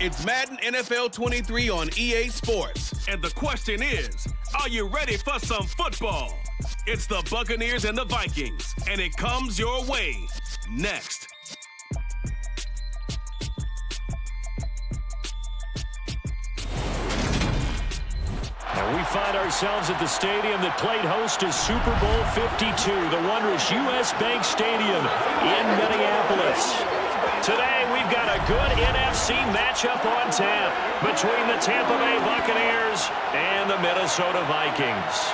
It's Madden NFL 23 on EA Sports. And the question is, are you ready for some football? It's the Buccaneers and the Vikings, and it comes your way next. And we find ourselves at the stadium that played host to Super Bowl 52, the wondrous U.S. Bank Stadium in Minneapolis. Today, we've got a good NFC matchup on tap between the Tampa Bay Buccaneers and the Minnesota Vikings.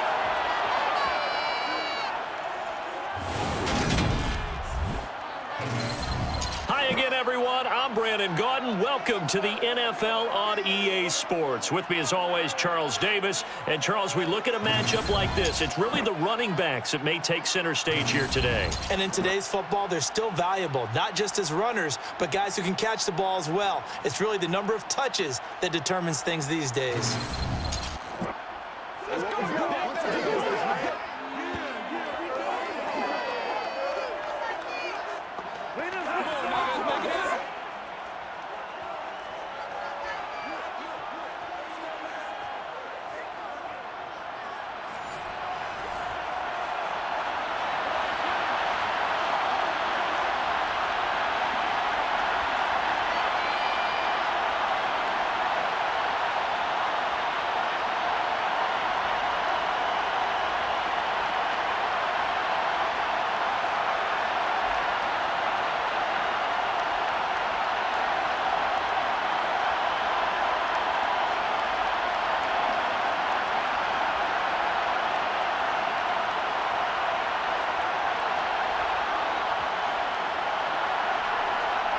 Hi again, everyone. I'm Brandon Gaudin. Welcome to the NFL on EA Sports. With me, as always, Charles Davis. And, Charles, we look at a matchup like this. It's really the running backs that may take center stage here today. And in today's football, they're still valuable, not just as runners, but guys who can catch the ball as well. It's really the number of touches that determines things these days.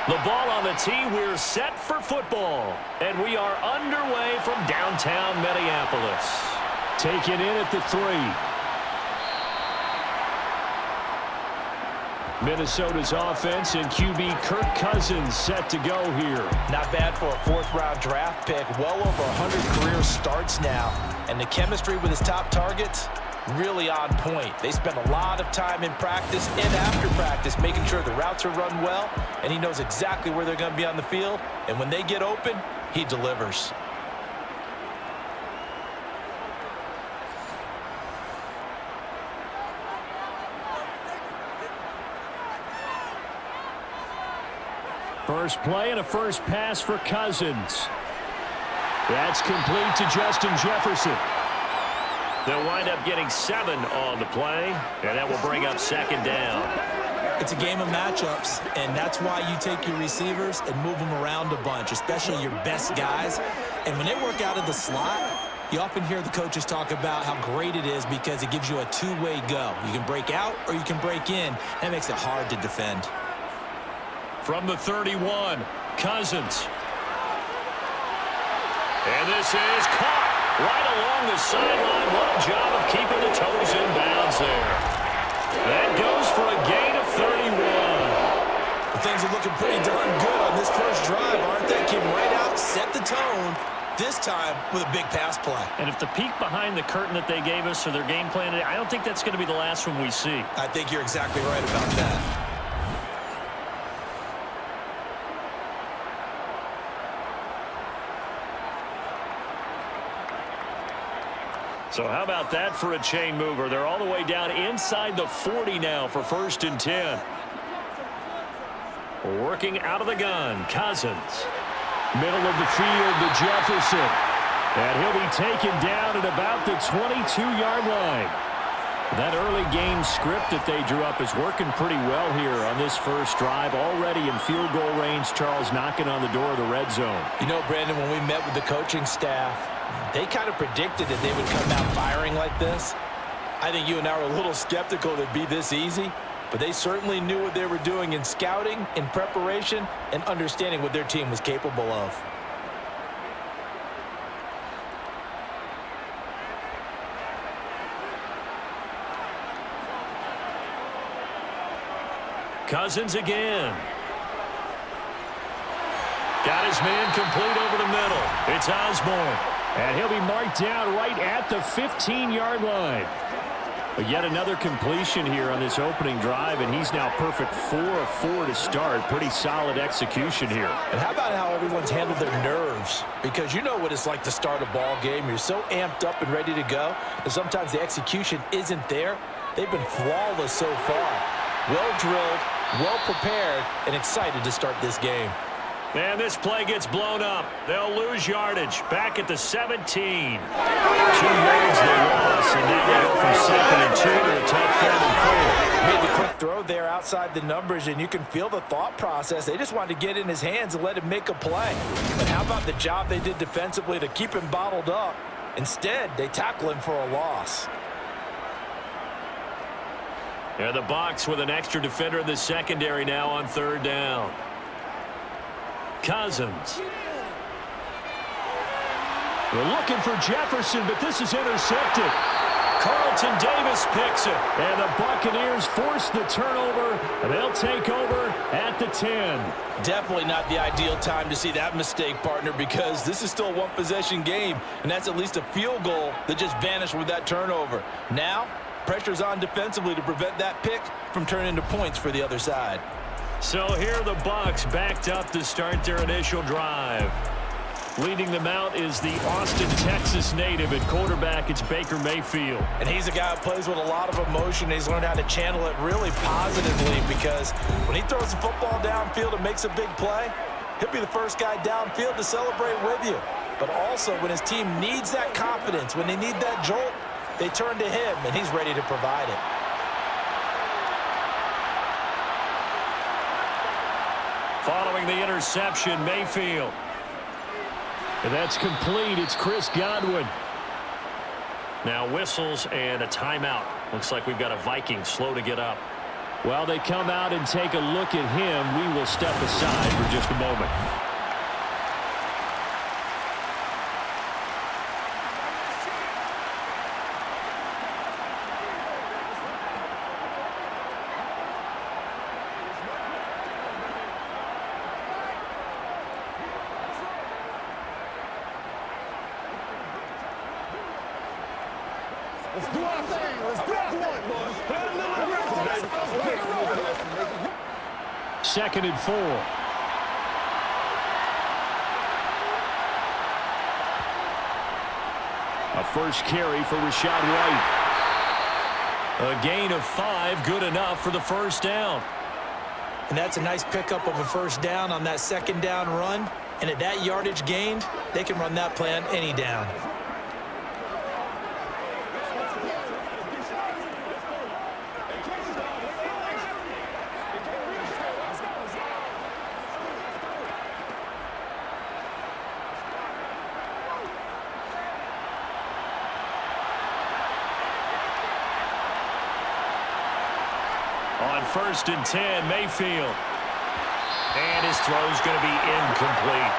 The ball on the tee, we're set for football. And we are underway from downtown Minneapolis. Taken in at the 3. Minnesota's offense and QB Kirk Cousins set to go here. Not bad for a fourth-round draft pick. Well over 100 career starts now. And the chemistry with his top targets, really on point. They spend a lot of time in practice and after practice making sure the routes are run well, and he knows exactly where they're going to be on the field. And when they get open, he delivers. First play and a first pass for Cousins. That's complete to Justin Jefferson. They'll wind up getting 7 on the play, and that will bring up second down. It's a game of matchups, and that's why you take your receivers and move them around a bunch, especially your best guys. And when they work out of the slot, you often hear the coaches talk about how great it is because it gives you a two-way go. You can break out or you can break in. That makes it hard to defend. From the 31, Cousins. And this is caught right along the sideline. What a job of keeping the toes in bounds there. That goes for a gain of 31. Things are looking pretty darn good on this first drive, aren't they? Came right out, set the tone, this time with a big pass play. And if the peek behind the curtain that they gave us or their game plan today, I don't think that's going to be the last one we see. I think you're exactly right about that. So how about that for a chain mover? They're all the way down inside the 40 now for 1st and 10. Working out of the gun, Cousins. Middle of the field to Jefferson. And he'll be taken down at about the 22-yard line. That early game script that they drew up is working pretty well here on this first drive. Already in field goal range, Charles knocking on the door of the red zone. You know, Brandon, when we met with the coaching staff, they kind of predicted that they would come out firing like this. I think you and I were a little skeptical that it'd be this easy, but they certainly knew what they were doing in scouting, in preparation, and understanding what their team was capable of. Cousins again. Got his man complete over the middle. It's Osborne. And he'll be marked down right at the 15-yard line. But yet another completion here on this opening drive, and he's now perfect 4 of 4 to start. Pretty solid execution here. And how about how everyone's handled their nerves? Because you know what it's like to start a ball game. You're so amped up and ready to go, and sometimes the execution isn't there. They've been flawless so far. Well drilled, well prepared, and excited to start this game. And this play gets blown up. They'll lose yardage. Back at the 17. 2 yards they lost, and now they go from 2nd and 2 to a tough 3rd and 4. Made the quick throw there outside the numbers, and you can feel the thought process. They just wanted to get in his hands and let him make a play. But how about the job they did defensively to keep him bottled up? Instead, they tackle him for a loss. And the Bucs with an extra defender in the secondary now on 3rd down. Cousins. We're looking for Jefferson, but this is intercepted. Carlton Davis picks it. And the Buccaneers force the turnover, and they'll take over at the 10. Definitely not the ideal time to see that mistake, partner, because this is still a one-possession game, and that's at least a field goal that just vanished with that turnover. Now, pressure's on defensively to prevent that pick from turning into points for the other side. So here are the Bucs backed up to start their initial drive. Leading them out is the Austin, Texas native at quarterback. It's Baker Mayfield. And he's a guy who plays with a lot of emotion. He's learned how to channel it really positively, because when he throws the football downfield and makes a big play, he'll be the first guy downfield to celebrate with you. But also when his team needs that confidence, when they need that jolt, they turn to him, and he's ready to provide it. Following the interception, Mayfield. And that's complete. It's Chris Godwin. Now whistles and a timeout. Looks like we've got a Viking slow to get up. While they come out and take a look at him, we will step aside for just a moment. Let's do our thing. Let's do our thing, boys. 2nd and 4. A first carry for Rashad White. A gain of 5, good enough for the first down. And that's a nice pickup of a first down on that 2nd down run. And at that yardage gained, they can run that play on any down. On 1st and 10, Mayfield. And his throw's going to be incomplete.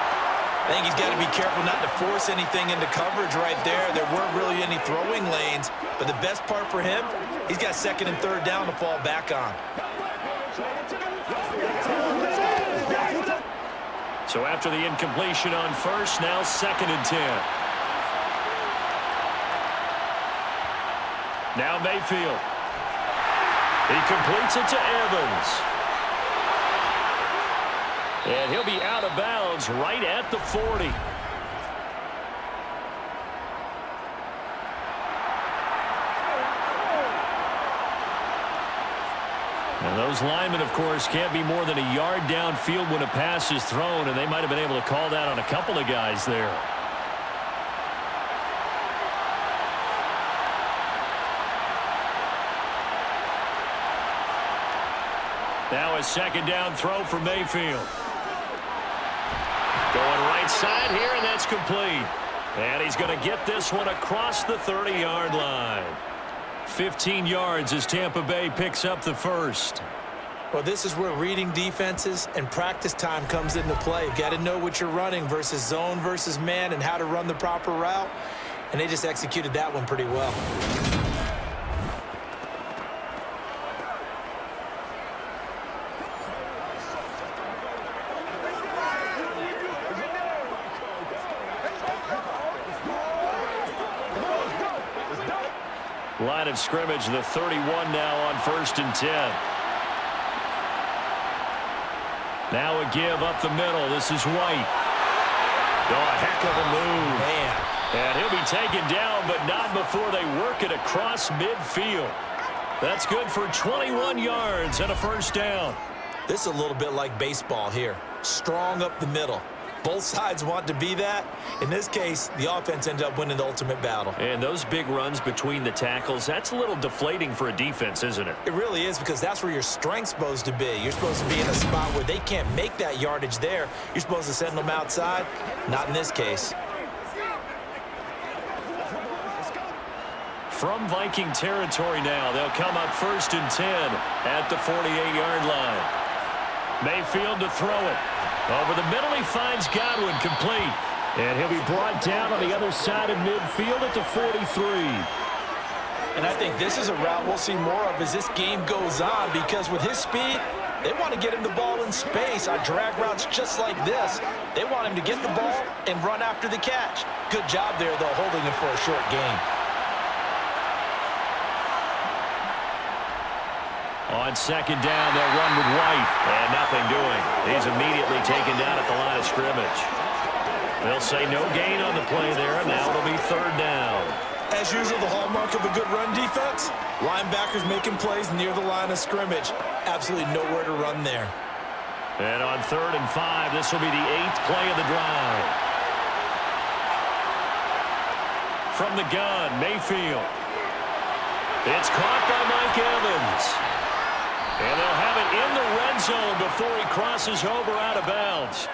I think he's got to be careful not to force anything into coverage right there. There weren't really any throwing lanes, but the best part for him, he's got 2nd and 3rd down to fall back on. So after the incompletion on 1st, now 2nd and 10. Now Mayfield. He completes it to Evans. And he'll be out of bounds right at the 40. And those linemen, of course, can't be more than a yard downfield when a pass is thrown, and they might have been able to call that on a couple of guys there. Now a 2nd down throw for Mayfield. Going right side here, and that's complete. And he's going to get this one across the 30-yard line. 15 yards as Tampa Bay picks up the first. Well, this is where reading defenses and practice time comes into play. You got to know what you're running versus zone versus man and how to run the proper route. And they just executed that one pretty well. Line of scrimmage, the 31 now on 1st and 10. Now a give up the middle. This is White. Oh, a heck of a move. Man. And he'll be taken down, but not before they work it across midfield. That's good for 21 yards and a first down. This is a little bit like baseball here. Strong up the middle. Both sides want to be that. In this case, the offense ended up winning the ultimate battle. And those big runs between the tackles, that's a little deflating for a defense, isn't it? It really is, because that's where your strength's supposed to be. You're supposed to be in a spot where they can't make that yardage there. You're supposed to send them outside. Not in this case. From Viking territory now, they'll come up 1st and 10 at the 48-yard line. Mayfield to throw it. Over the middle, he finds Godwin, complete. And he'll be brought down on the other side of midfield at the 43. And I think this is a route we'll see more of as this game goes on, because with his speed, they want to get him the ball in space on drag routes just like this. They want him to get the ball and run after the catch. Good job there, though, holding him for a short gain. On 2nd down, they'll run with White. And nothing doing. He's immediately taken down at the line of scrimmage. They'll say no gain on the play there, and now it'll be 3rd down. As usual, the hallmark of a good run defense, linebackers making plays near the line of scrimmage. Absolutely nowhere to run there. And on 3rd and 5, this will be the 8th play of the drive. From the gun, Mayfield. It's caught by Mike Evans. And they'll have it in the red zone before he crosses over out of bounds.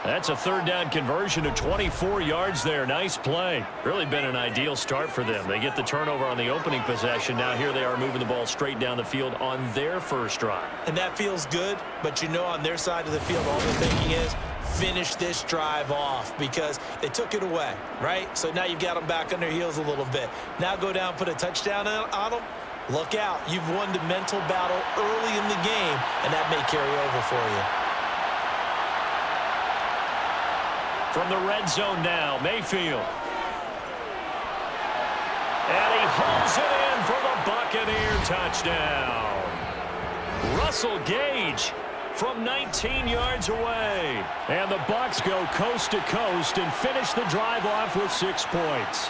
That's a 3rd down conversion of 24 yards there. Nice play. Really been an ideal start for them. They get the turnover on the opening possession. Now here they are moving the ball straight down the field on their first drive. And that feels good, but you know on their side of the field all they're thinking is finish this drive off, because they took it away, right? So now you've got them back on their heels a little bit. Now go down, put a touchdown on them. Look out. You've won the mental battle early in the game, and that may carry over for you. From the red zone now, Mayfield. And he hauls it in for the Buccaneer touchdown. Russell Gage from 19 yards away. And the Bucs go coast to coast and finish the drive off with 6 points.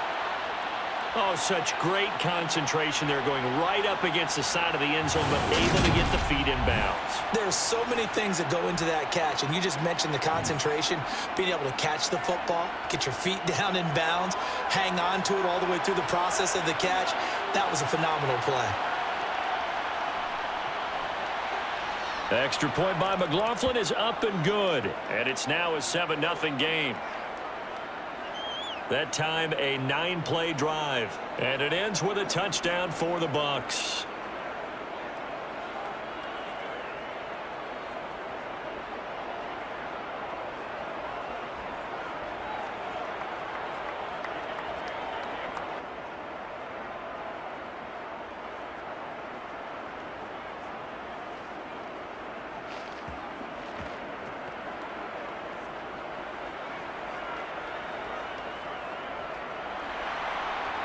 Oh, such great concentration. They're going right up against the side of the end zone, but able to get the feet in bounds. There's so many things that go into that catch, and you just mentioned the concentration, being able to catch the football, get your feet down in bounds, hang on to it all the way through the process of the catch. That was a phenomenal play. The extra point by McLaughlin is up and good, and it's now a 7-0 game. That time a 9-play drive, and it ends with a touchdown for the Bucs.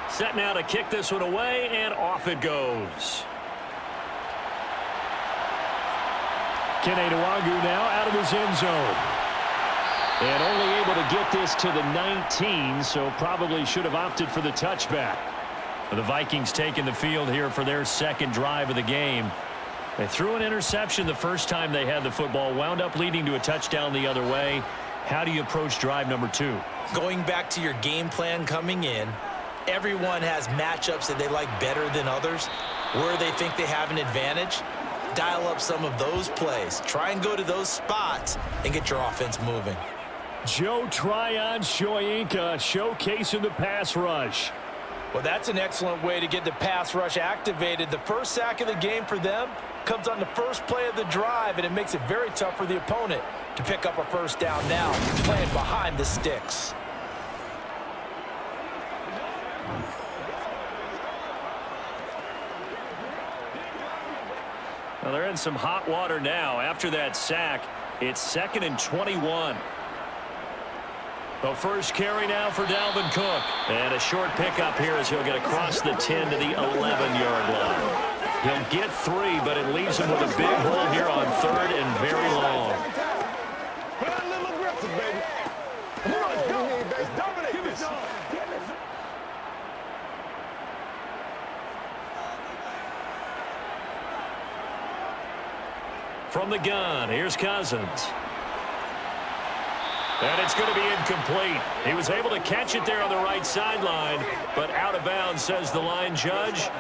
Set now to kick this one away, and off it goes. Kene Nwangwu now out of his end zone. And only able to get this to the 19, so probably should have opted for the touchback. The Vikings taking the field here for their 2nd drive of the game. They threw an interception the first time they had the football, wound up leading to a touchdown the other way. How do you approach drive number 2? Going back to your game plan coming in, everyone has matchups that they like better than others, where they think they have an advantage. Dial up some of those plays. Try and go to those spots and get your offense moving. Joe Tryon-Shoyinka showcasing the pass rush. Well, that's an excellent way to get the pass rush activated. The first sack of the game for them comes on the first play of the drive, and it makes it very tough for the opponent to pick up a first down now, playing behind the sticks. Well, they're in some hot water now. After that sack, it's 2nd and 21. A first carry now for Dalvin Cook. And a short pickup here as he'll get across the 10 to the 11-yard line. He'll get 3, but it leaves him with a big hole here on 3rd and very long. Put a little aggressive, baby. Come on, let's go. Let's dominate this. From the gun, here's Cousins. And it's going to be incomplete. He was able to catch it there on the right sideline, but out of bounds, says the line judge.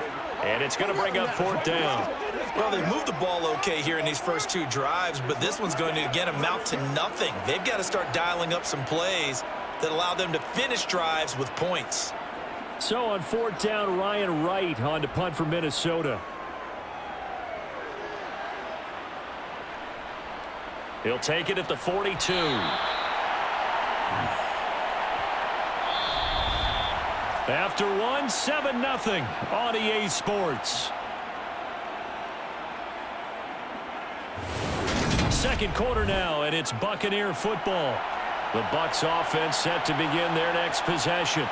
And it's going to bring up 4th down. Well, they moved the ball okay here in these first 2 drives, but this one's going to, again, amount to nothing. They've got to start dialing up some plays that allow them to finish drives with points. So on 4th down, Ryan Wright on to punt for Minnesota. He'll take it at the 42. After 7-0 on EA Sports. Second quarter now, and it's Buccaneer football. The Bucs offense set to begin their next possession.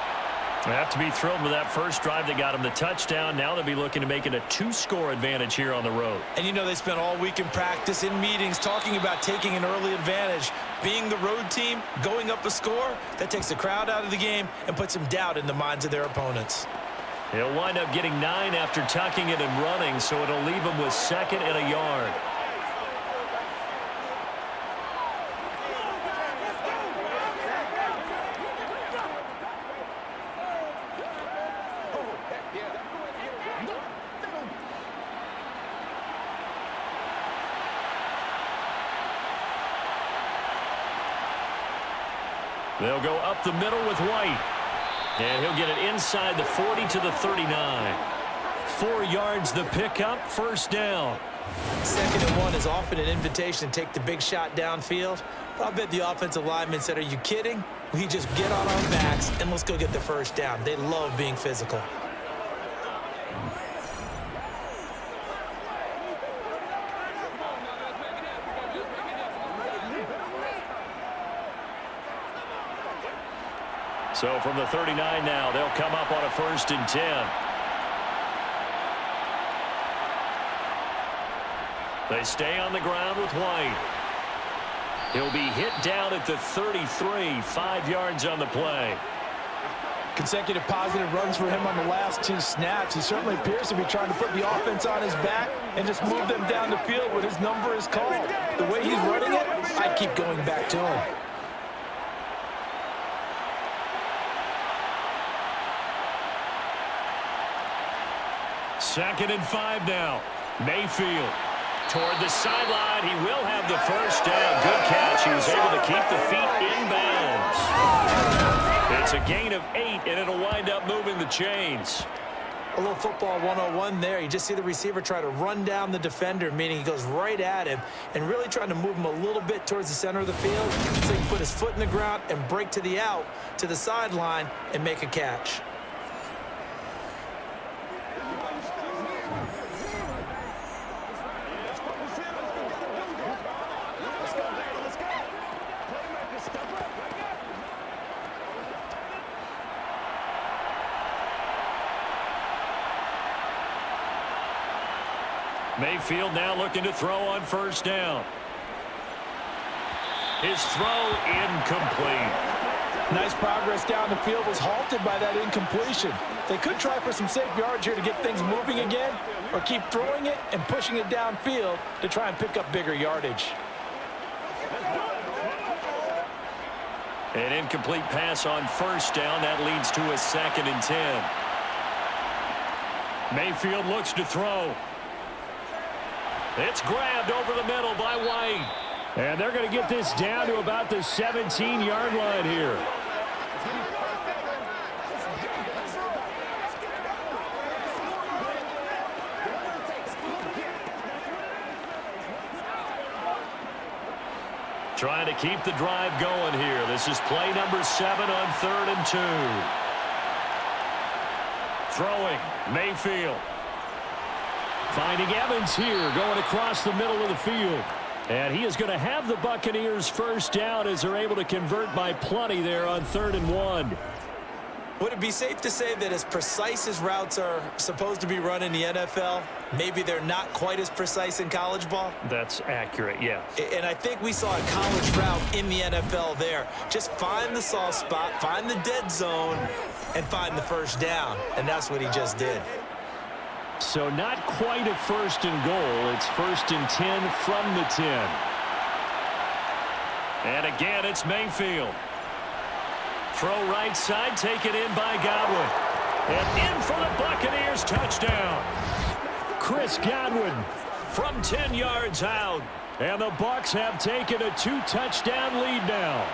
They have to be thrilled with that first drive that got them the touchdown. Now they'll be looking to make it a 2-score advantage here on the road. And you know they spent all week in practice, in meetings, talking about taking an early advantage. Being the road team, going up a score, that takes the crowd out of the game and puts some doubt in the minds of their opponents. He'll wind up getting 9 after tucking it and running, so it'll leave him with 2nd and a yard. They'll go up the middle with White. And he'll get it inside the 40 to the 39. 4 yards the pickup, 1st down. 2nd and 1 is often an invitation to take the big shot downfield. But I bet the offensive lineman said, are you kidding? We just get on our backs and let's go get the 1st down. They love being physical. So from the 39 now, they'll come up on a 1st and 10. They stay on the ground with White. He'll be hit down at the 33, 5 yards on the play. Consecutive positive runs for him on the last 2 snaps. He certainly appears to be trying to put the offense on his back and just move them down the field when his number is called. The way he's running it, I keep going back to him. Second and 5 now. Mayfield toward the sideline. He will have the 1st down. Good catch. He was able to keep the feet in bounds. It's a gain of 8, and it'll wind up moving the chains. A little football 101 there. You just see the receiver try to run down the defender, meaning he goes right at him and really trying to move him a little bit towards the center of the field so he can put his foot in the ground and break to the out, to the sideline, and make a catch. Mayfield now looking to throw on 1st down. His throw incomplete. Nice progress down the field, was halted by that incompletion. They could try for some safe yards here to get things moving again, or keep throwing it and pushing it downfield to try and pick up bigger yardage. An incomplete pass on 1st down. That leads to a 2nd and 10. Mayfield looks to throw. It's grabbed over the middle by White. And they're going to get this down to about the 17-yard line here. Trying to keep the drive going here. This is play number 7 on 3rd and 2. Throwing, Mayfield. Finding Evans here, going across the middle of the field. And he is going to have the Buccaneers first down as they're able to convert by plenty there on 3rd and 1. Would it be safe to say that as precise as routes are supposed to be run in the NFL, maybe they're not quite as precise in college ball? That's accurate, yes. And I think we saw a college route in the NFL there. Just find the soft spot, find the dead zone, and find the first down. And that's what he just did. So not quite a 1st and goal. It's 1st and 10 from the 10. And again, it's Mayfield. Throw right side, taken in by Godwin. And in for the Buccaneers, touchdown. Chris Godwin from 10 yards out. And the Bucs have taken a 2-touchdown lead now.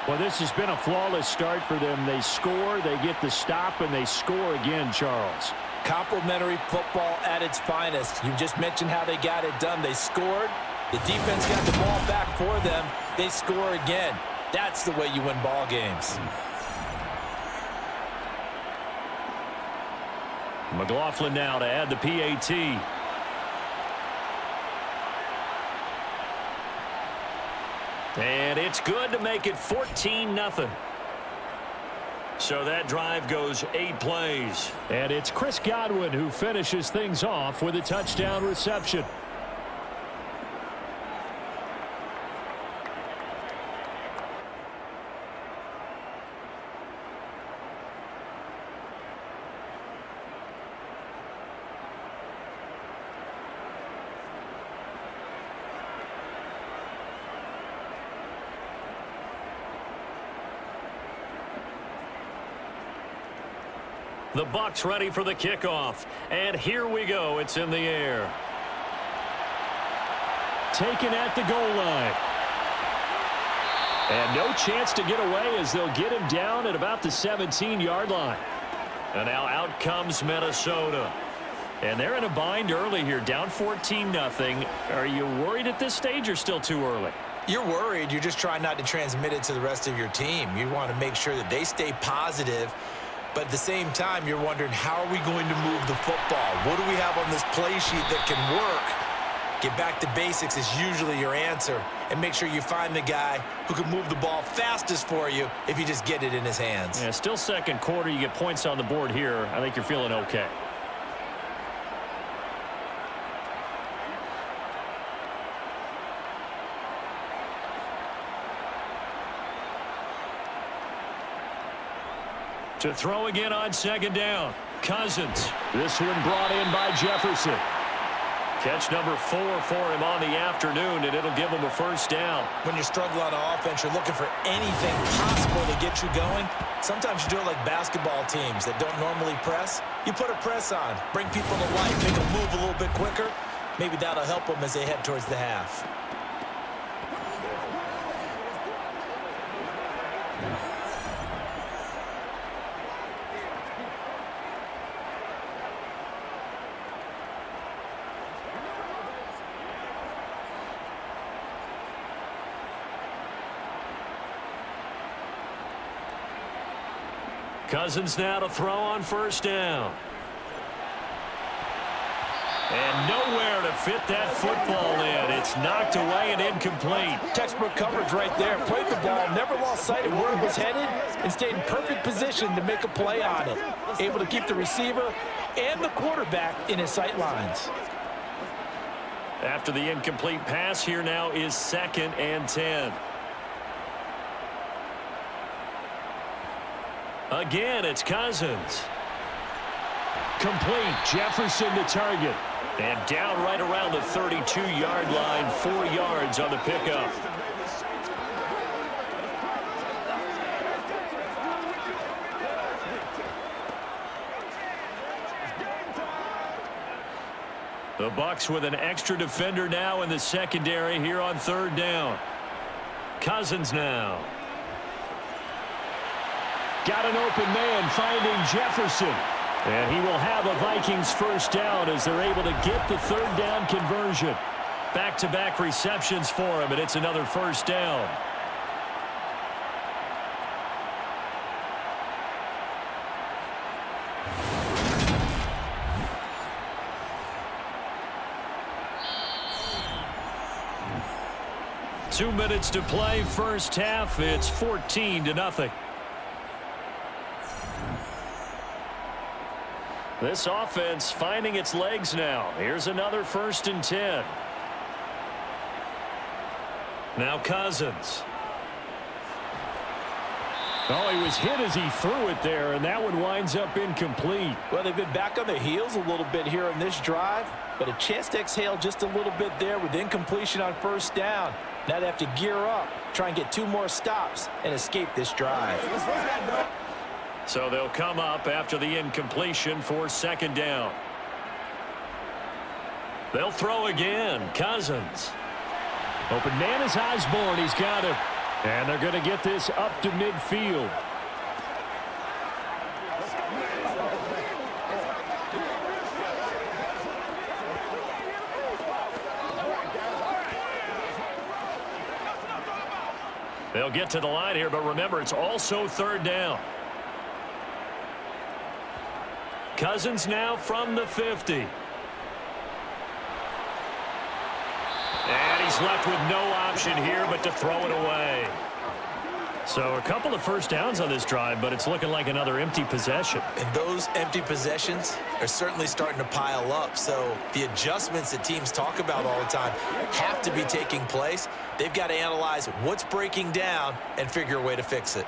Well, this has been a flawless start for them. They score, they get the stop, and they score again, Charles. Complimentary football at its finest. You just mentioned how they got it done. They scored. The defense got the ball back for them. They score again. That's the way you win ball games. McLaughlin now to add the PAT. And it's good to make it 14-0. So that drive goes 8 plays. And it's Chris Godwin who finishes things off with a touchdown reception. The Bucs ready for the kickoff. And here we go. It's in the air. Taken at the goal line. And no chance to get away as they'll get him down at about the 17-yard line. And now out comes Minnesota. And they're in a bind early here, down 14-0. Are you worried at this stage or still too early? You're worried. You're just trying not to transmit it to the rest of your team. You want to make sure that they stay positive. But at the same time, you're wondering, how are we going to move the football? What do we have on this play sheet that can work? Get back to basics is usually your answer. And make sure you find the guy who can move the ball fastest for you if you just get it in his hands. Yeah, still second quarter. You get points on the board here. I think you're feeling okay. To throw again on 2nd down. Cousins. This one brought in by Jefferson. Catch number 4 for him on the afternoon, and it'll give him a first down. When you're struggling on offense, you're looking for anything possible to get you going. Sometimes you do it like basketball teams that don't normally press. You put a press on, bring people to life, make them move a little bit quicker. Maybe that'll help them as they head towards the half. Cousins now to throw on 1st down. And nowhere to fit that football in. It's knocked away and incomplete. Textbook coverage right there. Played the ball, never lost sight of where it was headed, and stayed in perfect position to make a play on it. Able to keep the receiver and the quarterback in his sight lines. After the incomplete pass, here now is 2nd and 10. Again, it's Cousins. Complete. Jefferson to target. And down right around the 32-yard line, 4 yards on the pickup. The Bucs with an extra defender now in the secondary here on 3rd down. Cousins now. Got an open man finding Jefferson. And he will have a Vikings first down as they're able to get the 3rd down conversion. Back-to-back receptions for him, and it's another first down. 2 minutes to play first half. It's 14-0. This offense finding its legs now. Here's another 1st and 10. Now Cousins. Oh, he was hit as he threw it there, and that one winds up incomplete. Well, they've been back on their heels a little bit here in this drive, but a chance to exhale just a little bit there with incompletion on 1st down. Now they have to gear up, try and get 2 more stops, and escape this drive. So they'll come up after the incompletion for 2nd down. They'll throw again. Cousins. Open man is Osborne. He's got him. And they're going to get this up to midfield. They'll get to the line here, but remember, it's also 3rd down. Cousins now from the 50. And he's left with no option here but to throw it away. So a couple of 1st downs on this drive, but it's looking like another empty possession. And those empty possessions are certainly starting to pile up. So the adjustments that teams talk about all the time have to be taking place. They've got to analyze what's breaking down and figure a way to fix it.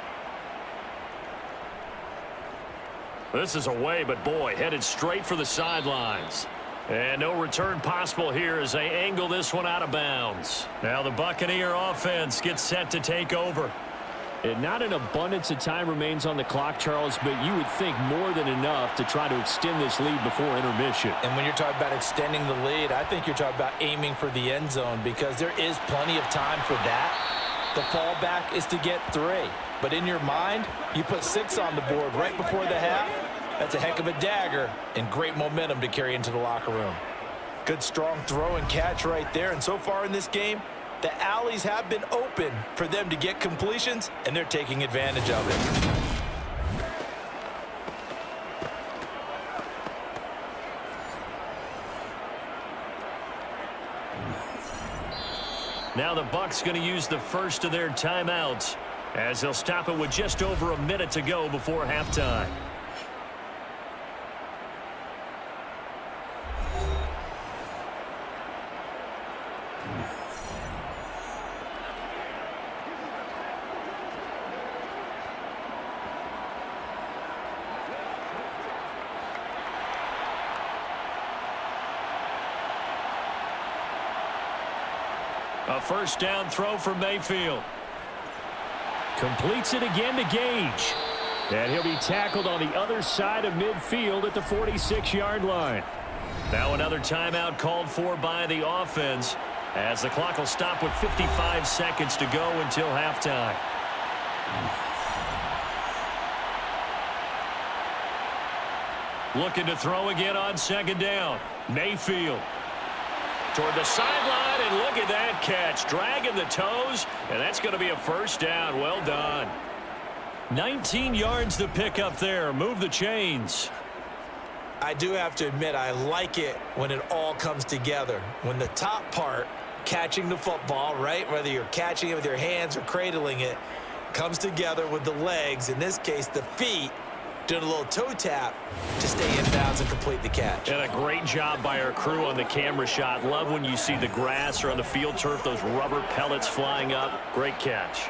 This is away, but boy, headed straight for the sidelines. And no return possible here as they angle this one out of bounds. Now the Buccaneer offense gets set to take over. And not an abundance of time remains on the clock, Charles, but you would think more than enough to try to extend this lead before intermission. And when you're talking about extending the lead, I think you're talking about aiming for the end zone because there is plenty of time for that. The fallback is to get 3. But in your mind, you put 6 on the board right before the half. That's a heck of a dagger and great momentum to carry into the locker room. Good strong throw and catch right there. And so far in this game, the alleys have been open for them to get completions, and they're taking advantage of it. Now the Bucs going to use the first of their timeouts as they'll stop it with just over a minute to go before halftime. A 1st down throw for Mayfield. Completes it again to Gage. And he'll be tackled on the other side of midfield at the 46-yard line. Now another timeout called for by the offense as the clock will stop with 55 seconds to go until halftime. Looking to throw again on 2nd down. Mayfield. Toward the sideline, and look at that catch. Dragging the toes, and that's going to be a 1st down. Well done. 19 yards to pick up there. Move the chains. I do have to admit, I like it when it all comes together. When the top part, catching the football, right, whether you're catching it with your hands or cradling it, comes together with the legs, in this case the feet, doing a little toe tap to stay in bounds and complete the catch. And a great job by our crew on the camera shot. Love when you see the grass or on the field turf, those rubber pellets flying up. Great catch.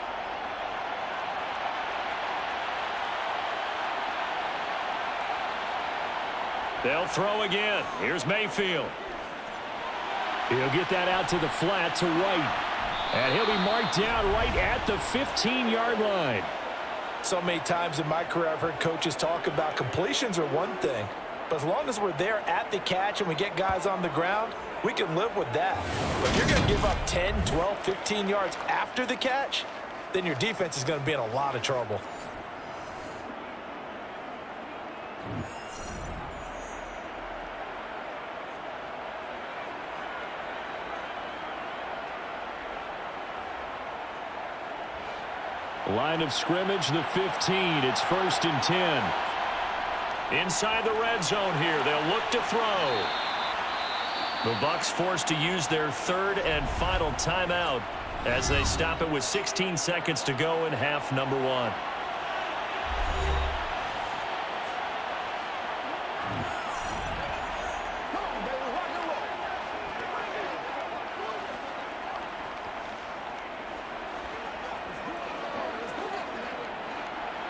They'll throw again. Here's Mayfield. He'll get that out to the flat to White. And he'll be marked down right at the 15-yard line. So many times in my career I've heard coaches talk about completions are one thing, but as long as we're there at the catch and we get guys on the ground, we can live with that. But if you're going to give up 10, 12, 15 yards after the catch, then your defense is going to be in a lot of trouble. Line of scrimmage, the 15. It's 1st and 10. Inside the red zone here. They'll look to throw. The Bucs forced to use their 3rd and final timeout as they stop it with 16 seconds to go in half number one.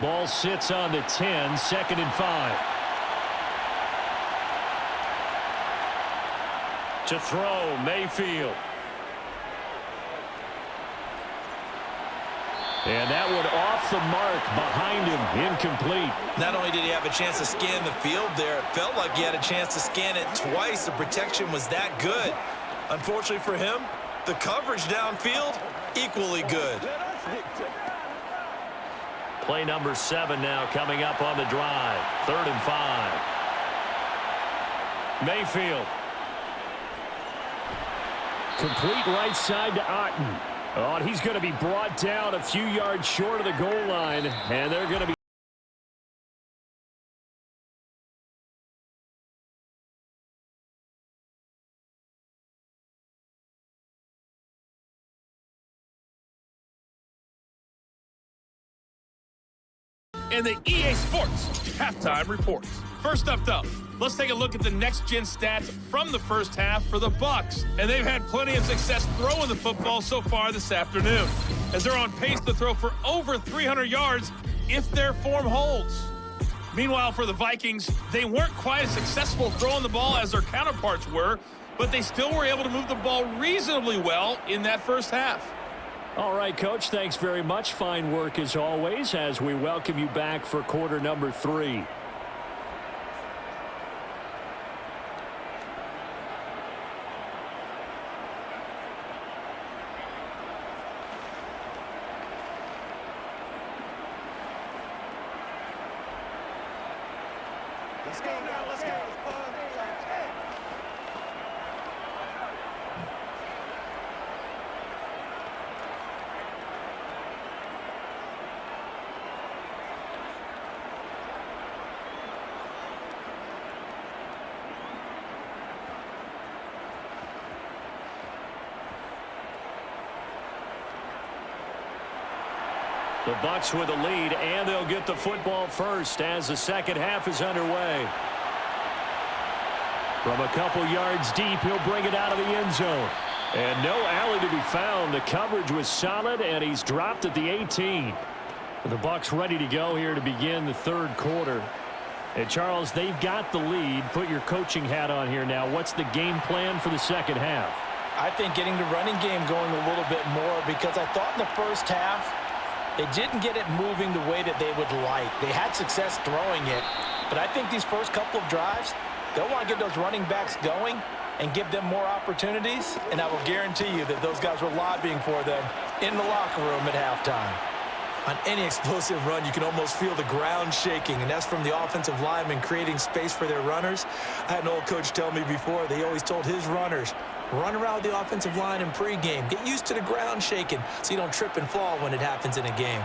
Ball sits on the 10, 2nd and 5. To throw, Mayfield. And that one off the mark behind him, incomplete. Not only did he have a chance to scan the field there, it felt like he had a chance to scan it twice. The protection was that good. Unfortunately for him, the coverage downfield, equally good. Play number 7 now coming up on the drive. 3rd and 5. Mayfield. Complete right side to Otten. Oh, and he's going to be brought down a few yards short of the goal line, and they're going to be in the EA Sports Halftime Reports. First up, though, let's take a look at the next-gen stats from the first half for the Bucs. And they've had plenty of success throwing the football so far this afternoon, as they're on pace to throw for over 300 yards if their form holds. Meanwhile, for the Vikings, they weren't quite as successful throwing the ball as their counterparts were, but they still were able to move the ball reasonably well in that first half. All right, Coach, thanks very much. Fine work as always as we welcome you back for quarter number 3. Let's go now, let's go. The Bucs with a lead, and they'll get the football first as the second half is underway. From a couple yards deep, he'll bring it out of the end zone. And no alley to be found. The coverage was solid, and he's dropped at the 18. The Bucs ready to go here to begin the third quarter. And Charles, they've got the lead. Put your coaching hat on here now. What's the game plan for the second half? I think getting the running game going a little bit more, because I thought in the first half, they didn't get it moving the way that they would like. They had success throwing it, but I think these first couple of drives, they'll want to get those running backs going and give them more opportunities, and I will guarantee you that those guys were lobbying for them in the locker room at halftime. On any explosive run, you can almost feel the ground shaking, and that's from the offensive linemen creating space for their runners. I had an old coach tell me before, they always told his runners, run around the offensive line in pregame. Get used to the ground shaking so you don't trip and fall when it happens in a game.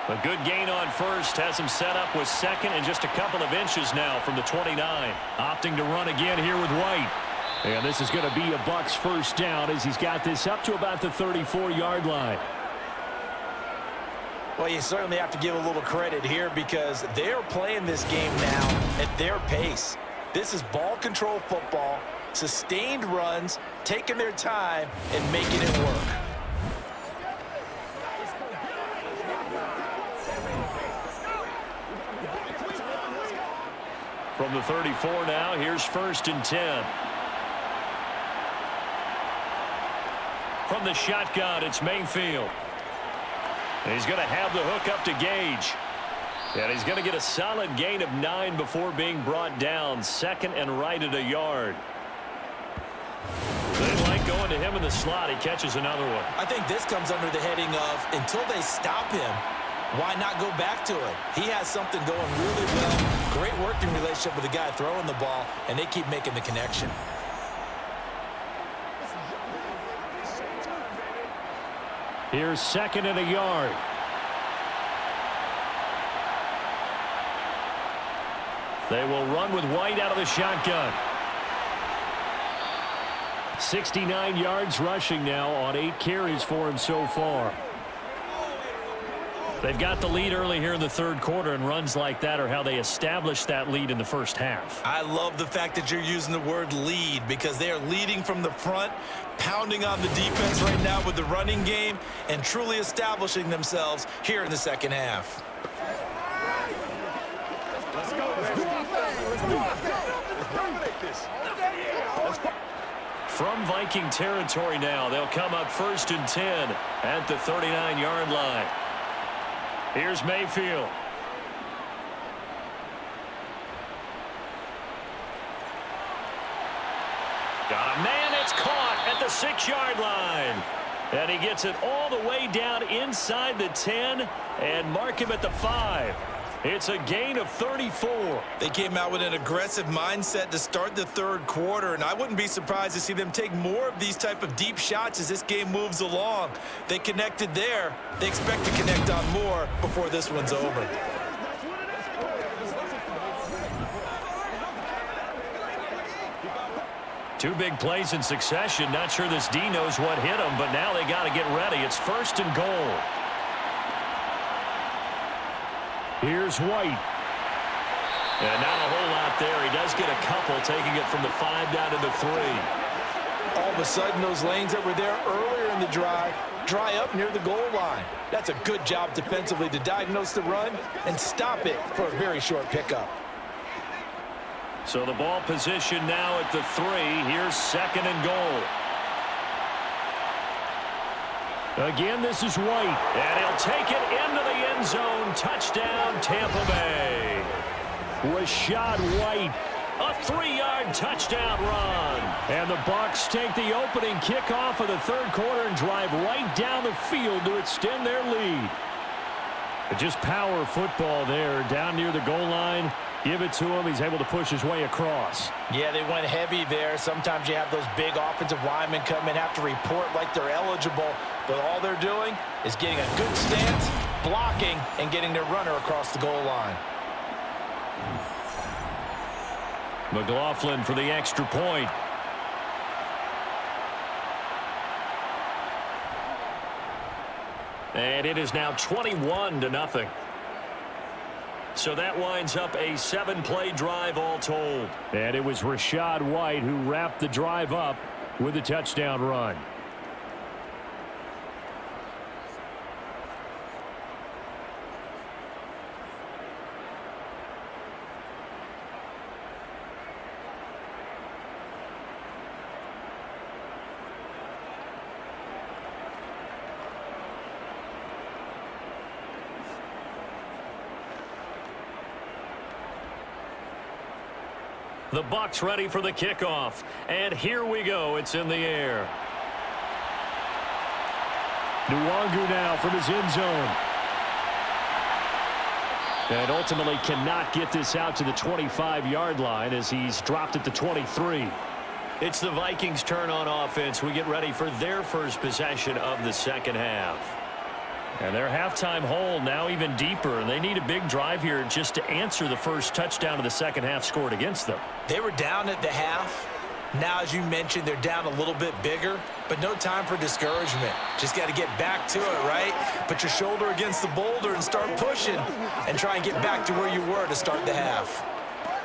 A good gain on first has him set up with second and just a couple of inches now from the 29. Opting to run again here with White. And this is going to be a Bucs first down as he's got this up to about the 34-yard line. Well, you certainly have to give a little credit here because they're playing this game now at their pace. This is ball control football, sustained runs, taking their time and making it work. From the 34 now, here's 1st and 10. From the shotgun, it's Mayfield. And he's going to have the hook up to Gage. And he's going to get a solid gain of 9 before being brought down. 2nd and right at a yard. They like going to him in the slot. He catches another one. I think this comes under the heading of until they stop him, why not go back to it? He has something going really well. Great working relationship with the guy throwing the ball, and they keep making the connection. Here's 2nd and a yard. They will run with White out of the shotgun. 69 yards rushing now on 8 carries for him so far. They've got the lead early here in the third quarter, and runs like that are how they established that lead in the first half. I love the fact that you're using the word lead, because they are leading from the front, pounding on the defense right now with the running game, and truly establishing themselves here in the second half. Let's go. Let's do our thing. Let's do our thing. Let's dominate this. From Viking territory now, they'll come up 1st and 10 at the 39-yard line. Here's Mayfield. Got a man that's caught at the 6-yard line. And he gets it all the way down inside the 10 and mark him at the 5. It's a gain of 34. They came out with an aggressive mindset to start the third quarter, and I wouldn't be surprised to see them take more of these type of deep shots as this game moves along. They connected there. They expect to connect on more before this one's over. Two big plays in succession. Not sure this D knows what hit him, but now they got to get ready. It's 1st and goal. Here's White. And not a whole lot there. He does get a couple, taking it from the 5 down to the 3. All of a sudden, those lanes that were there earlier in the drive dry up near the goal line. That's a good job defensively to diagnose the run and stop it for a very short pickup. So the ball position now at the 3. Here's 2nd and goal. Again, this is White, and he'll take it into the end zone. Touchdown, Tampa Bay. Rashad White, a 3-yard touchdown run. And the Bucs take the opening kickoff of the third quarter and drive right down the field to extend their lead. But just power football there, down near the goal line. Give it to him. He's able to push his way across. Yeah, they went heavy there. Sometimes you have those big offensive linemen come in, have to report like they're eligible. But all they're doing is getting a good stance, blocking, and getting their runner across the goal line. McLaughlin for the extra point. And it is now 21-0. So that winds up a 7-play drive all told. And it was Rashad White who wrapped the drive up with a touchdown run. The Bucs ready for the kickoff. And here we go. It's in the air. Nwangu now from his end zone. And ultimately cannot get this out to the 25-yard line as he's dropped at the 23. It's the Vikings' turn on offense. We get ready for their first possession of the second half. And their halftime hole now even deeper, and they need a big drive here just to answer the first touchdown of the second half scored against them. They were down at the half. Now, as you mentioned, they're down a little bit bigger, but no time for discouragement. Just got to get back to it, right? Put your shoulder against the boulder and start pushing and try and get back to where you were to start the half.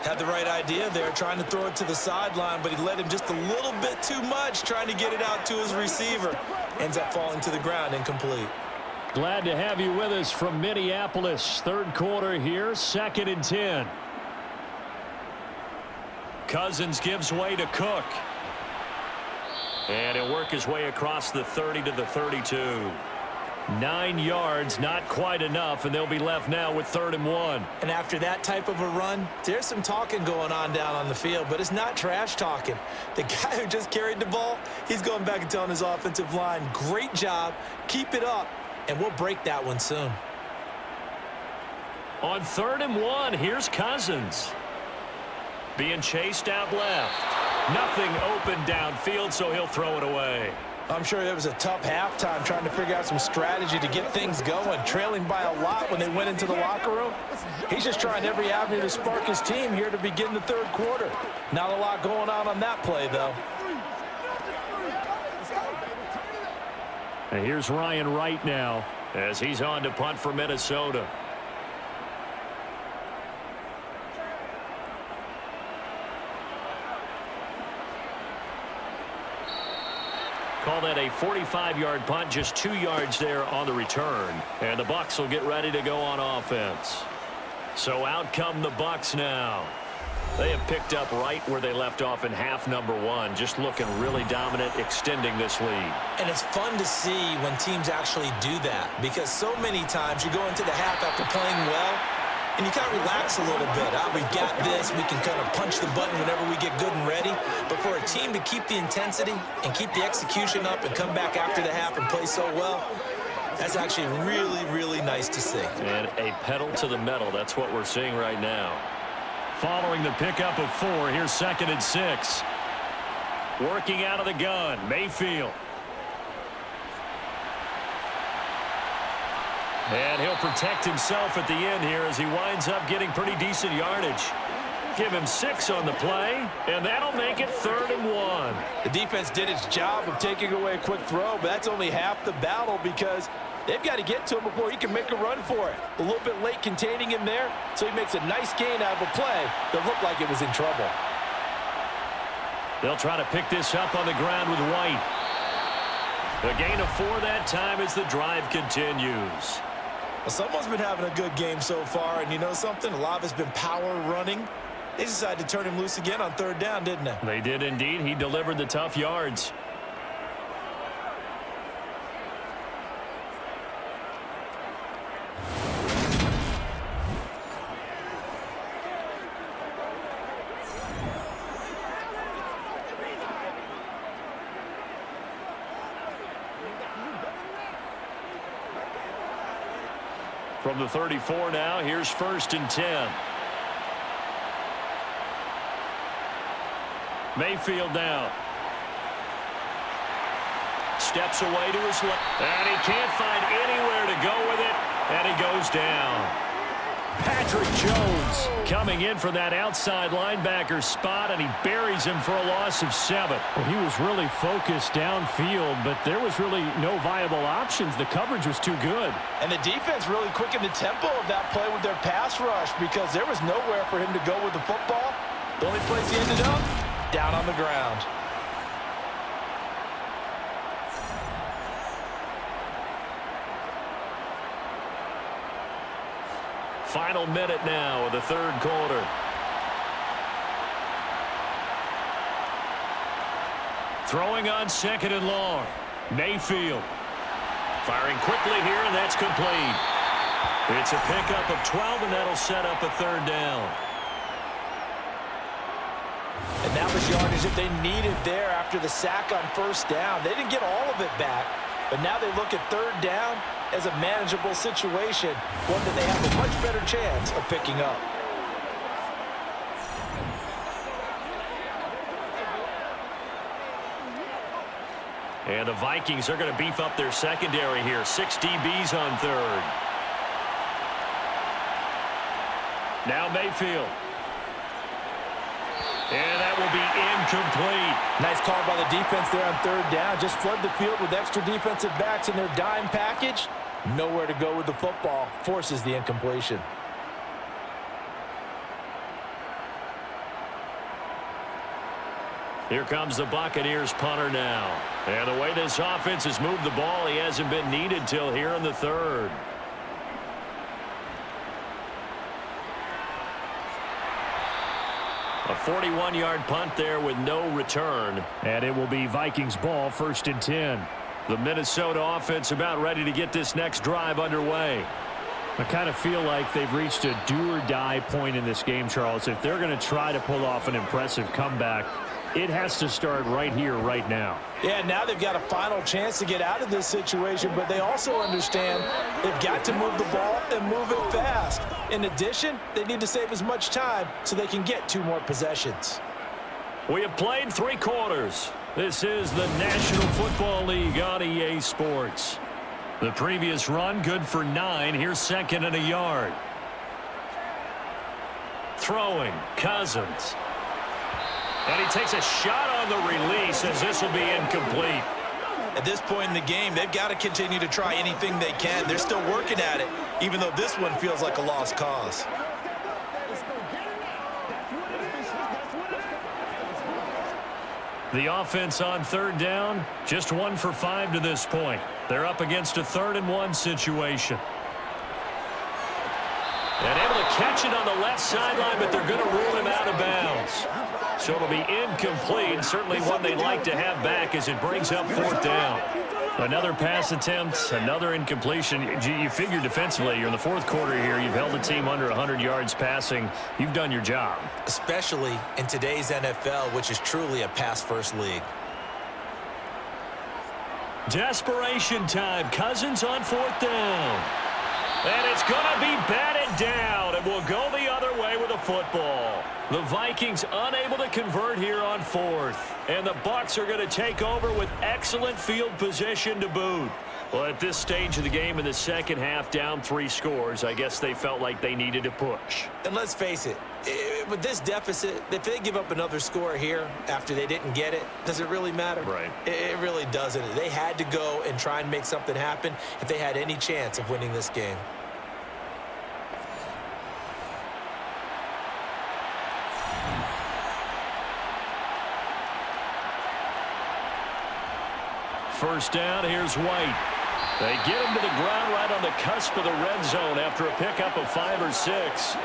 Had the right idea there, trying to throw it to the sideline, but he let him just a little bit too much, trying to get it out to his receiver. Ends up falling to the ground, incomplete. Glad to have you with us from Minneapolis. Third quarter here, 2nd and 10. Cousins gives way to Cook. And he'll work his way across the 30 to the 32. 9 yards, not quite enough, and they'll be left now with 3rd and 1. And after that type of a run, there's some talking going on down on the field, but it's not trash talking. The guy who just carried the ball, he's going back and telling his offensive line, great job, keep it up. And we'll break that one soon. On 3rd and 1, here's Cousins. Being chased out left. Nothing open downfield, so he'll throw it away. I'm sure it was a tough halftime trying to figure out some strategy to get things going. Trailing by a lot when they went into the locker room. He's just trying every avenue to spark his team here to begin the third quarter. Not a lot going on that play, though. And here's Ryan Wright now as he's on to punt for Minnesota. Call that a 45-yard punt, just 2 yards there on the return. And the Bucs will get ready to go on offense. So out come the Bucs now. They have picked up right where they left off in half number 1, just looking really dominant, extending this lead. And it's fun to see when teams actually do that, because so many times you go into the half after playing well, and you kind of relax a little bit. We've got this. We can kind of punch the button whenever we get good and ready. But for a team to keep the intensity and keep the execution up and come back after the half and play so well, that's actually really, really nice to see. And a pedal to the metal. That's what we're seeing right now. Following the pickup of 4, here's 2nd and 6. Working out of the gun, Mayfield. And he'll protect himself at the end here as he winds up getting pretty decent yardage. Give him 6 on the play, and that'll make it 3rd and 1. The defense did its job of taking away a quick throw, but that's only half the battle because they've got to get to him before he can make a run for it. A little bit late containing him there, so he makes a nice gain out of a play that looked like it was in trouble. They'll try to pick this up on the ground with White. A gain of 4 that time as the drive continues. Well, someone's been having a good game so far, and you know something? A lot of it's been power running. They decided to turn him loose again on 3rd down, didn't they? They did indeed. He delivered the tough yards. From the 34 now, here's 1st and 10. Mayfield now. Steps away to his left. And he can't find anywhere to go with it. And he goes down. Patrick Jones coming in for that outside linebacker spot, and he buries him for a loss of 7. Well, he was really focused downfield, but there was really no viable options. The coverage was too good. And the defense really quickened the tempo of that play with their pass rush because there was nowhere for him to go with the football. The only place he ended up, down on the ground. Final minute now of the 3rd quarter. Throwing on 2nd and long. Mayfield. Firing quickly here, and that's complete. It's a pickup of 12, and that'll set up a 3rd down. And that was yardage that they needed there after the sack on 1st down. They didn't get all of it back, but now they look at 3rd down as a manageable situation, one that they have a much better chance of picking up. And the Vikings are going to beef up their secondary here. 6 DBs on 3rd. Now Mayfield. And that will be incomplete. Nice call by the defense there on 3rd down. Just flood the field with extra defensive backs in their dime package. Nowhere to go with the football. Forces the incompletion. Here comes the Buccaneers punter now. And the way this offense has moved the ball, he hasn't been needed till here in the 3rd. A 41-yard punt there with no return. And it will be Vikings ball, 1st and 10. The Minnesota offense about ready to get this next drive underway. I kind of feel like they've reached a do-or-die point in this game, Charles. If they're going to try to pull off an impressive comeback, it has to start right here, right now. Yeah, now they've got a final chance to get out of this situation, but they also understand they've got to move the ball and move it fast. In addition, they need to save as much time so they can get 2 more possessions. We have played 3 quarters. This is the National Football League on EA Sports. The previous run good for 9. Here's 2nd and a yard. Throwing, Cousins. And he takes a shot on the release as this will be incomplete. At this point in the game, they've got to continue to try anything they can. They're still working at it, even though this one feels like a lost cause. The offense on third down, just 1 for 5 to this point. They're up against a 3rd-and-1 situation. And able to catch it on the left sideline, but they're going to rule him out of bounds. So it'll be incomplete. Certainly one they'd like to have back as it brings up 4th down. Another pass attempt, another incompletion. You figure defensively, you're in the 4th quarter here. You've held the team under 100 yards passing. You've done your job. Especially in today's NFL, which is truly a pass-first league. Desperation time. Cousins on 4th down. And it's going to be batted down, and we'll go the other way with a football. The Vikings unable to convert here on 4th. And the Bucs are going to take over with excellent field position to boot. Well, at this stage of the game in the second half, down 3 scores, I guess they felt like they needed to push. And let's face it, with this deficit, if they give up another score here after they didn't get it, does it really matter? Right. It really doesn't. They had to go and try and make something happen if they had any chance of winning this game. First down, here's White. They get him to the ground right on the cusp of the red zone after a pickup of 5 or 6.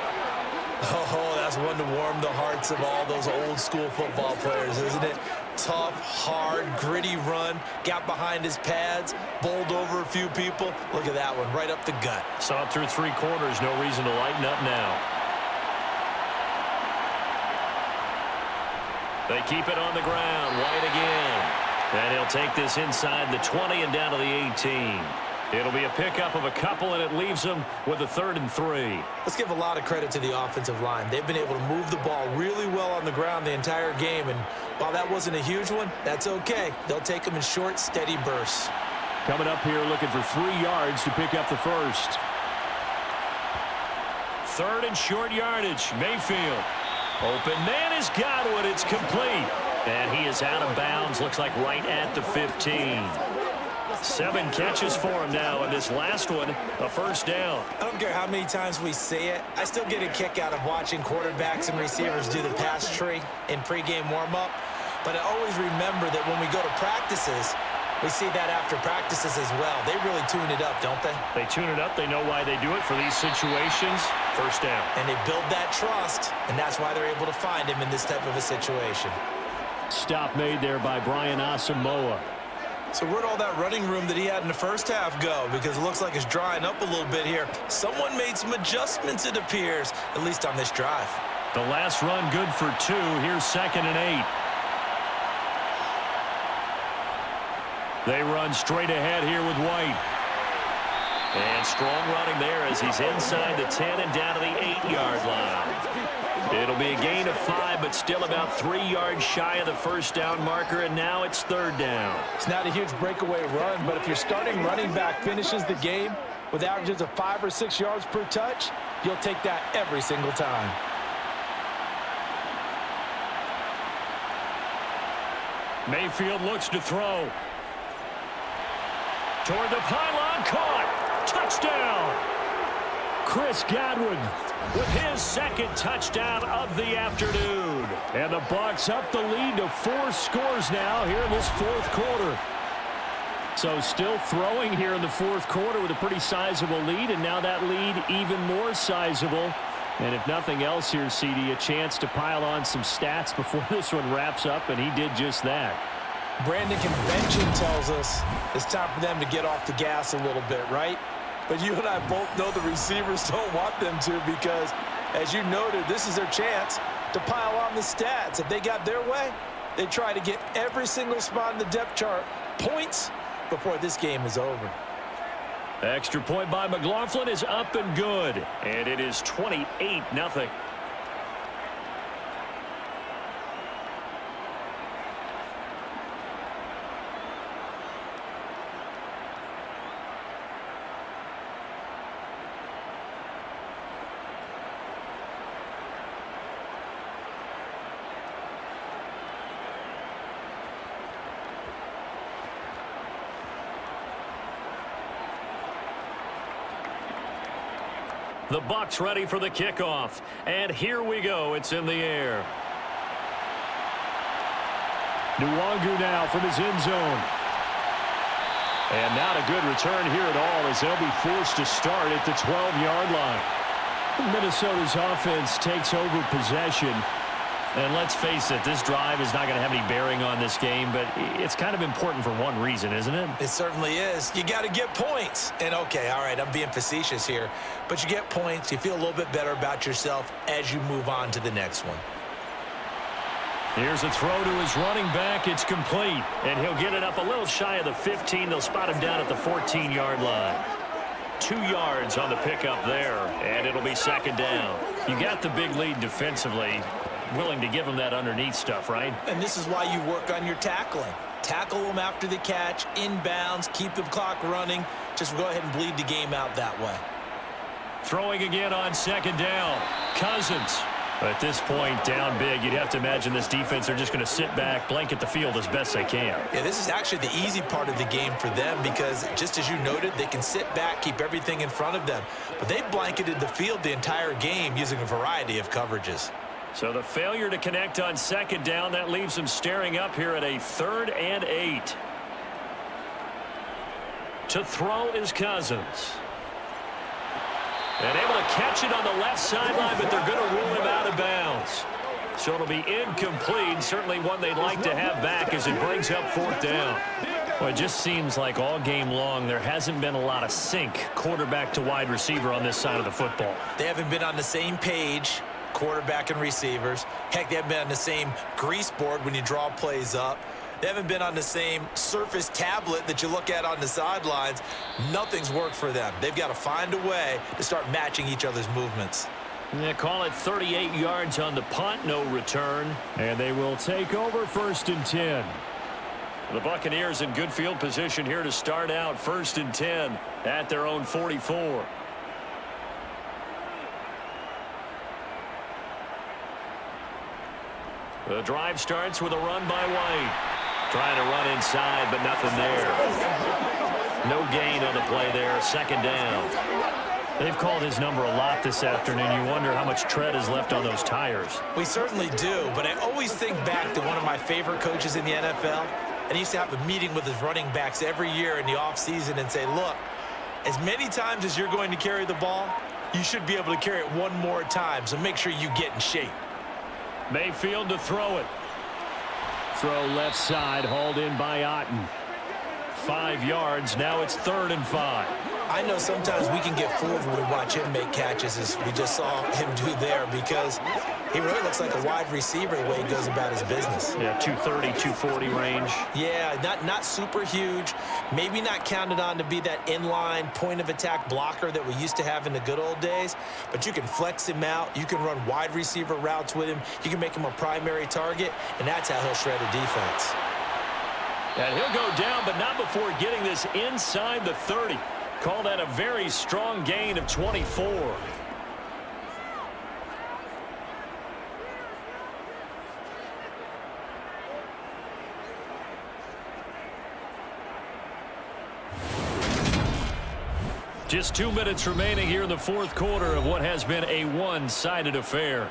Oh, that's one to warm the hearts of all those old school football players, isn't it? Tough, hard, gritty run, got behind his pads, bowled over a few people. Look at that one, right up the gut. Saw it through 3 quarters, no reason to lighten up now. They keep it on the ground, White again. And he'll take this inside the 20 and down to the 18. It'll be a pickup of a couple, and it leaves them with a 3rd and 3. Let's give a lot of credit to the offensive line. They've been able to move the ball really well on the ground the entire game, and while that wasn't a huge one, that's okay. They'll take them in short, steady bursts. Coming up here looking for 3 yards to pick up the first. 3rd and short yardage. Mayfield. Open man is Godwin. It's complete. And he is out of bounds. Looks like right at the 15. 7 catches for him now, and this last one, a first down. I don't care how many times we say it. I still get a kick out of watching quarterbacks and receivers do the pass tree in pregame warm-up. But I always remember that when we go to practices, we see that after practices as well. They really tune it up, don't they? They tune it up. They know why they do it for these situations. First down. And they build that trust, and that's why they're able to find him in this type of a situation. Stop made there by Brian Asamoah. So where'd all that running room that he had in the first half go? Because it looks like it's drying up a little bit here. Someone made some adjustments, it appears, at least on this drive. The last run good for 2. Here's 2nd and 8. They run straight ahead here with White. And strong running there as he's inside the 10 and down to the 8-yard line. It'll be a gain of 5, but still about 3 yards shy of the first down marker, and now it's 3rd down. It's not a huge breakaway run, but if your starting running back finishes the game with averages of 5 or 6 yards per touch, you'll take that every single time. Mayfield looks to throw. Toward the pylon, caught. Touchdown. Chris Godwin with his 2nd touchdown of the afternoon. And the Bucs up the lead to 4 scores now here in this 4th quarter. So still throwing here in the 4th quarter with a pretty sizable lead, and now that lead even more sizable. And if nothing else here, CD, a chance to pile on some stats before this one wraps up, and he did just that. Brandon, convention tells us it's time for them to get off the gas a little bit, right? But you and I both know the receivers don't want them to, because, as you noted, this is their chance to pile on the stats. If they got their way, they try to get every single spot in the depth chart points before this game is over. Extra point by McLaughlin is up and good, and it is 28-0. The Bucs ready for the kickoff. And here we go. It's in the air. Nwangu now from his end zone. And not a good return here at all as they'll be forced to start at the 12-yard line. Minnesota's offense takes over possession. And let's face it, this drive is not going to have any bearing on this game, but it's kind of important for one reason, isn't it? It certainly is. You got to get points. And, okay, all right, I'm being facetious here, but you get points, you feel a little bit better about yourself as you move on to the next one. Here's a throw to his running back. It's complete, and he'll get it up a little shy of the 15. They'll spot him down at the 14-yard line. 2 yards on the pickup there, and it'll be second down. You got the big lead defensively. Willing to give them that underneath stuff, right? And this is why you work on your tackling. Tackle them after the catch, inbounds, keep the clock running. Just go ahead and bleed the game out that way. Throwing again on second down. Cousins. At this point, down big, you'd have to imagine this defense are just going to sit back, blanket the field as best they can. Yeah, this is actually the easy part of the game for them because, just as you noted, they can sit back, keep everything in front of them. But they've blanketed the field the entire game using a variety of coverages. So the failure to connect on second down, that leaves them staring up here at a 3rd and 8. To throw is Cousins. And able to catch it on the left sideline, but they're going to rule him out of bounds. So it'll be incomplete. Certainly one they'd like to have back as it brings up 4th down. Well, it just seems like all game long there hasn't been a lot of sync quarterback to wide receiver on this side of the football. They haven't been on the same page, quarterback and receivers. Heck, they haven't been on the same grease board when you draw plays up. They haven't been on the same surface tablet that you look at on the sidelines. Nothing's worked for them. They've got to find a way to start matching each other's movements. They call it 38 yards on the punt, no return. And they will take over 1st and 10. The Buccaneers in good field position here to start out 1st and 10 at their own 44. The drive starts with a run by White. Trying to run inside, but nothing there. No gain on the play there. 2nd down. They've called his number a lot this afternoon. You wonder how much tread is left on those tires. We certainly do, but I always think back to one of my favorite coaches in the NFL. And he used to have a meeting with his running backs every year in the offseason and say, look, as many times as you're going to carry the ball, you should be able to carry it one more time, so make sure you get in shape. Mayfield to throw it. Throw left side, hauled in by Otten. 5 yards, now it's 3rd and 5. I know sometimes we can get fooled when we watch him make catches, as we just saw him do there, because he really looks like a wide receiver the way he goes about his business. Yeah, 230, 240 range. Yeah, not super huge. Maybe not counted on to be that inline point-of-attack blocker that we used to have in the good old days, but you can flex him out. You can run wide receiver routes with him. You can make him a primary target, and that's how he'll shred a defense. And he'll go down, but not before getting this inside the 30. Call that a very strong gain of 24. Just 2 minutes remaining here in the 4th quarter of what has been a one-sided affair.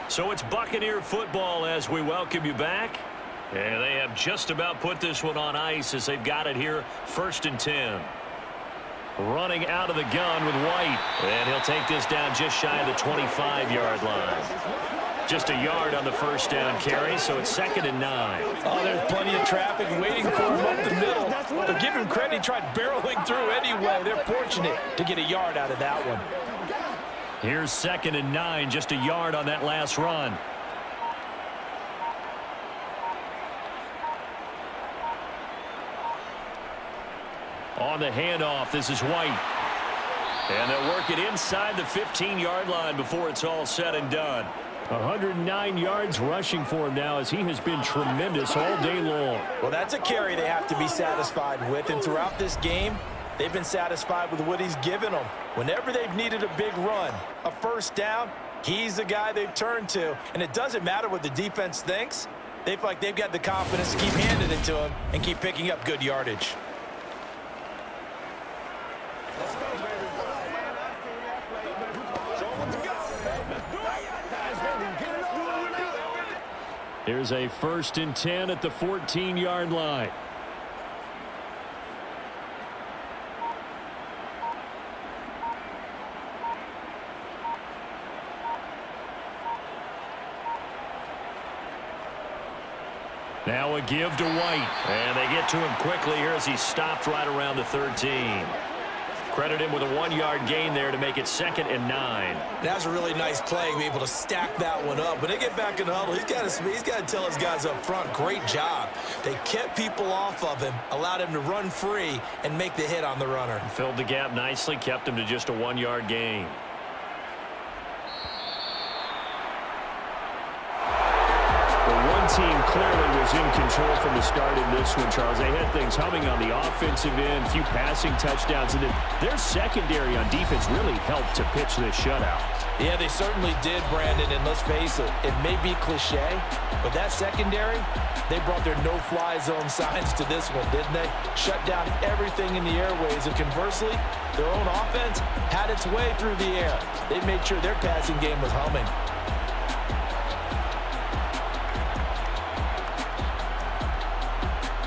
So it's Buccaneer football as we welcome you back. And they have just about put this one on ice as they've got it here, 1st and 10. Running out of the gun with White. And he'll take this down just shy of the 25-yard line. Just a yard on the 1st down carry, so it's 2nd and 9. Oh, there's plenty of traffic waiting for him up the middle. But give him credit, he tried barreling through anyway. They're fortunate to get a yard out of that one. Here's 2nd and 9, just a yard on that last run. On the handoff, this is White. And they'll work it inside the 15-yard line before it's all said and done. 109 yards rushing for him now as he has been tremendous all day long. Well, that's a carry they have to be satisfied with. And throughout this game, they've been satisfied with what he's given them. Whenever they've needed a big run, a 1st down, he's the guy they've turned to. And it doesn't matter what the defense thinks. They feel like they've got the confidence to keep handing it to him and keep picking up good yardage. Here's a 1st and 10 at the 14-yard line. Now a give to White. And they get to him quickly here as he stopped right around the 13. Credit him with a 1-yard gain there to make it 2nd and 9. That's a really nice play, be able to stack that one up. When they get back in the huddle, he's got to tell his guys up front, great job. They kept people off of him, allowed him to run free and make the hit on the runner. Filled the gap nicely, kept him to just a 1-yard gain. Team clearly was in control from the start in this one, Charles. They had things humming on the offensive end, a few passing touchdowns, and then their secondary on defense really helped to pitch this shutout. Yeah, they certainly did, Brandon, and let's face it, it may be cliche, but that secondary, they brought their no-fly zone signs to this one, didn't they? Shut down everything in the airways, and conversely, their own offense had its way through the air. They made sure their passing game was humming.